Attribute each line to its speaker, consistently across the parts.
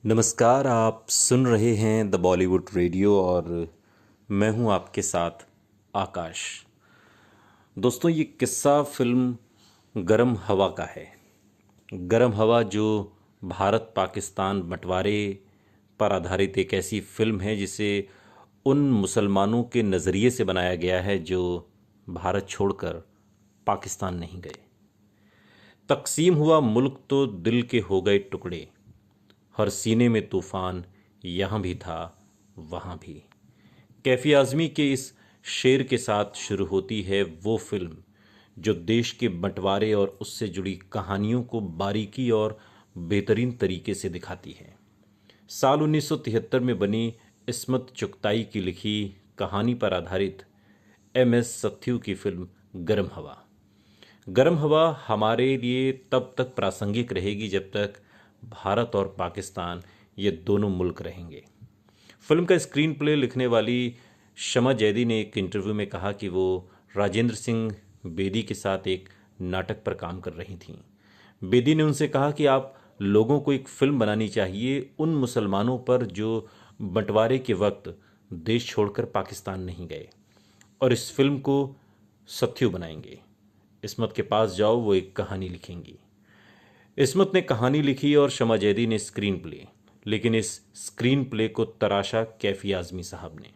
Speaker 1: नमस्कार। आप सुन रहे हैं द बॉलीवुड रेडियो और मैं हूं आपके साथ आकाश। दोस्तों, ये किस्सा फिल्म गरम हवा का है। गरम हवा जो भारत पाकिस्तान बंटवारे पर आधारित एक ऐसी फिल्म है जिसे उन मुसलमानों के नज़रिए से बनाया गया है जो भारत छोड़कर पाकिस्तान नहीं गए। तकसीम हुआ मुल्क तो दिल के हो गए टुकड़े, हर सीने में तूफान यहाँ भी था वहाँ भी। कैफी आज़मी के इस शेर के साथ शुरू होती है वो फिल्म जो देश के बंटवारे और उससे जुड़ी कहानियों को बारीकी और बेहतरीन तरीके से दिखाती है। साल 1973 में बनी इस्मत चुगताई की लिखी कहानी पर आधारित एम.एस. सत्यू की फिल्म गरम हवा। गरम हवा हमारे लिए तब तक प्रासंगिक रहेगी जब तक भारत और पाकिस्तान ये दोनों मुल्क रहेंगे। फिल्म का स्क्रीन प्ले लिखने वाली शमा जैदी ने एक इंटरव्यू में कहा कि वो राजेंद्र सिंह बेदी के साथ एक नाटक पर काम कर रही थीं। बेदी ने उनसे कहा कि आप लोगों को एक फिल्म बनानी चाहिए उन मुसलमानों पर जो बंटवारे के वक्त देश छोड़कर पाकिस्तान नहीं गए, और इस फिल्म को सत्यू बनाएंगे। इस्मत के पास जाओ, वो एक कहानी लिखेंगी। इस्मत ने कहानी लिखी और शमा जैदी ने स्क्रीन प्ले, लेकिन इस स्क्रीन प्ले को तराशा कैफी आज़मी साहब ने।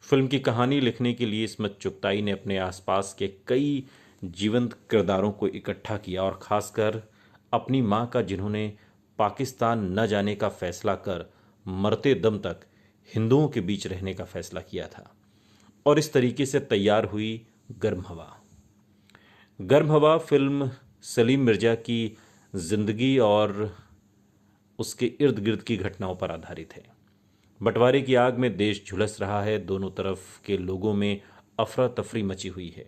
Speaker 1: फिल्म की कहानी लिखने के लिए इस्मत चुगताई ने अपने आसपास के कई जीवंत किरदारों को इकट्ठा किया और खासकर अपनी मां का, जिन्होंने पाकिस्तान न जाने का फैसला कर मरते दम तक हिंदुओं के बीच रहने का फैसला किया था। और इस तरीके से तैयार हुई गर्म हवा। गर्म हवा फिल्म सलीम मिर्जा की जिंदगी और उसके इर्द गिर्द की घटनाओं पर आधारित है। बंटवारे की आग में देश झुलस रहा है, दोनों तरफ के लोगों में अफरा तफरी मची हुई है।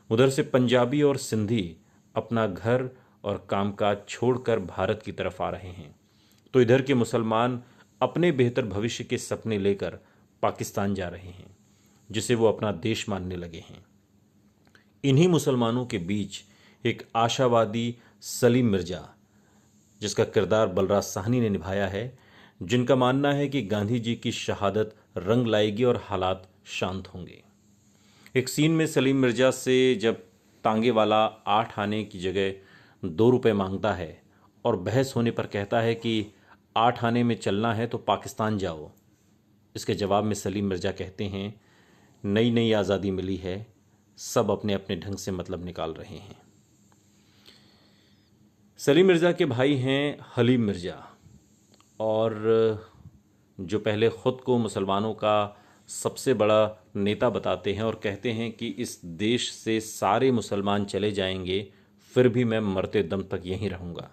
Speaker 1: उधर से पंजाबी और सिंधी अपना घर और कामकाज छोड़कर भारत की तरफ आ रहे हैं, तो इधर के मुसलमान अपने बेहतर भविष्य के सपने लेकर पाकिस्तान जा रहे हैं, जिसे वो अपना देश मानने लगे हैं। इन्हीं मुसलमानों के बीच एक आशावादी सलीम मिर्जा, जिसका किरदार बलराज साहनी ने निभाया है, जिनका मानना है कि गांधी जी की शहादत रंग लाएगी और हालात शांत होंगे। एक सीन में सलीम मिर्जा से जब तांगे वाला 8 आने की जगह 2 रुपए मांगता है और बहस होने पर कहता है कि 8 आने में चलना है तो पाकिस्तान जाओ, इसके जवाब में सलीम मिर्जा कहते हैं, नई नई आज़ादी मिली है, सब अपने अपने ढंग से मतलब निकाल रहे हैं। सलीम मिर्ज़ा के भाई हैं हलीम मिर्ज़ा, और जो पहले ख़ुद को मुसलमानों का सबसे बड़ा नेता बताते हैं और कहते हैं कि इस देश से सारे मुसलमान चले जाएंगे फिर भी मैं मरते दम तक यहीं रहूँगा,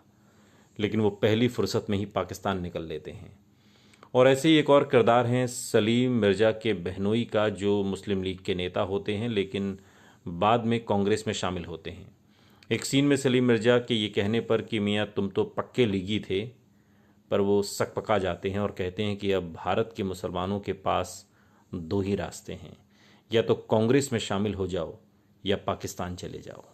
Speaker 1: लेकिन वो पहली फुर्सत में ही पाकिस्तान निकल लेते हैं। और ऐसे ही एक और किरदार हैं सलीम मिर्ज़ा के बहनोई का, जो मुस्लिम लीग के नेता होते हैं लेकिन बाद में कांग्रेस में शामिल होते हैं। एक सीन में सलीम मिर्ज़ा के ये कहने पर कि मियाँ तुम तो पक्के लीगी थे, पर वो सकपका जाते हैं और कहते हैं कि अब भारत के मुसलमानों के पास 2 ही रास्ते हैं, या तो कांग्रेस में शामिल हो जाओ या पाकिस्तान चले जाओ।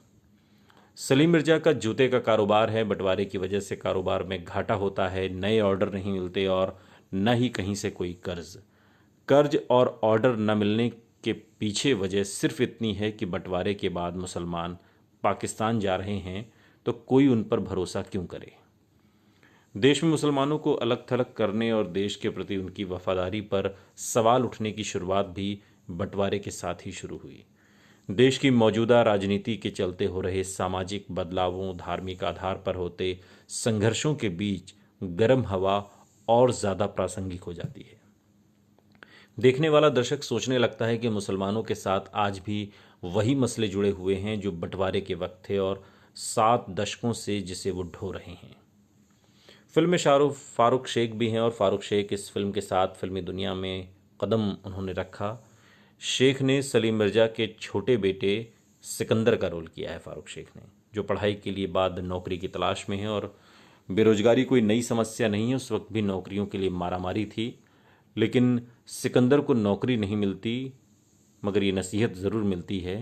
Speaker 1: सलीम मिर्ज़ा का जूते का कारोबार है। बंटवारे की वजह से कारोबार में घाटा होता है, नए ऑर्डर नहीं मिलते और न ही कहीं से कोई कर्ज और ऑर्डर न मिलने के पीछे वजह सिर्फ इतनी है कि बंटवारे के बाद मुसलमान पाकिस्तान जा रहे हैं, तो कोई उन पर भरोसा क्यों करे। देश में मुसलमानों को अलग थलग करने और देश के प्रति उनकी वफादारी पर सवाल उठने की शुरुआत भी बंटवारे के साथ ही शुरू हुई। देश की मौजूदा राजनीति के चलते हो रहे सामाजिक बदलावों, धार्मिक आधार पर होते संघर्षों के बीच गर्म हवा और ज़्यादा प्रासंगिक हो जाती है। देखने वाला दर्शक सोचने लगता है कि मुसलमानों के साथ आज भी वही मसले जुड़े हुए हैं जो बंटवारे के वक्त थे और 7 दशकों से जिसे वो ढो रहे हैं। फिल्म में फारूक शेख भी हैं और फारूक शेख इस फिल्म के साथ फिल्मी दुनिया में कदम उन्होंने रखा। शेख ने सलीम मिर्ज़ा के छोटे बेटे सिकंदर का रोल किया है। फारूक शेख ने, जो पढ़ाई के लिए बाद नौकरी की तलाश में है और बेरोजगारी कोई नई समस्या नहीं है, उस वक्त भी नौकरियों के लिए मारामारी थी, लेकिन सिकंदर को नौकरी नहीं मिलती, मगर ये नसीहत ज़रूर मिलती है,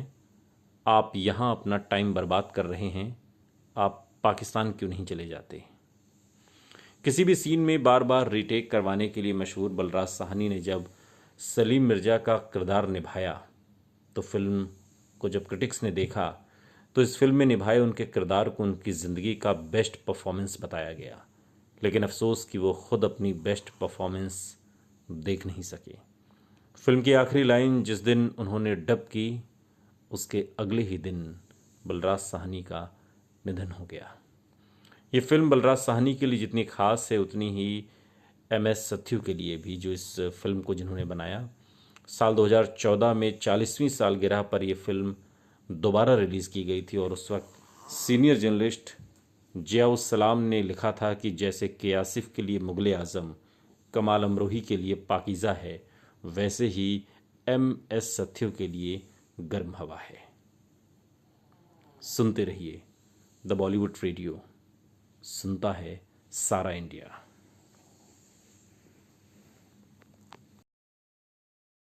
Speaker 1: आप यहाँ अपना टाइम बर्बाद कर रहे हैं, आप पाकिस्तान क्यों नहीं चले जाते। किसी भी सीन में बार बार रीटेक करवाने के लिए मशहूर बलराज साहनी ने जब सलीम मिर्ज़ा का किरदार निभाया तो फिल्म को जब क्रिटिक्स ने देखा तो इस फिल्म में निभाए उनके किरदार को उनकी ज़िंदगी का बेस्ट परफॉर्मेंस बताया गया। लेकिन अफसोस कि वो खुद अपनी बेस्ट परफॉर्मेंस देख नहीं सके। फिल्म की आखिरी लाइन जिस दिन उन्होंने डब की उसके अगले ही दिन बलराज साहनी का निधन हो गया। ये फिल्म बलराज साहनी के लिए जितनी खास है उतनी ही एम.एस. सत्यू के लिए भी, जो इस फिल्म को जिन्होंने बनाया। साल 2014 में 40वीं सालगिरह पर यह फिल्म दोबारा रिलीज़ की गई थी और उस वक्त सीनियर जर्नलिस्ट जियाउस सलाम ने लिखा था कि जैसे के आसिफ के लिए मुगल आज़म कमाल अमरोही के लिए पाकीज़ा है, वैसे ही एम.एस. सत्यू के लिए गर्म हवा है। सुनते रहिए द बॉलीवुड रेडियो, सुनता है सारा इंडिया।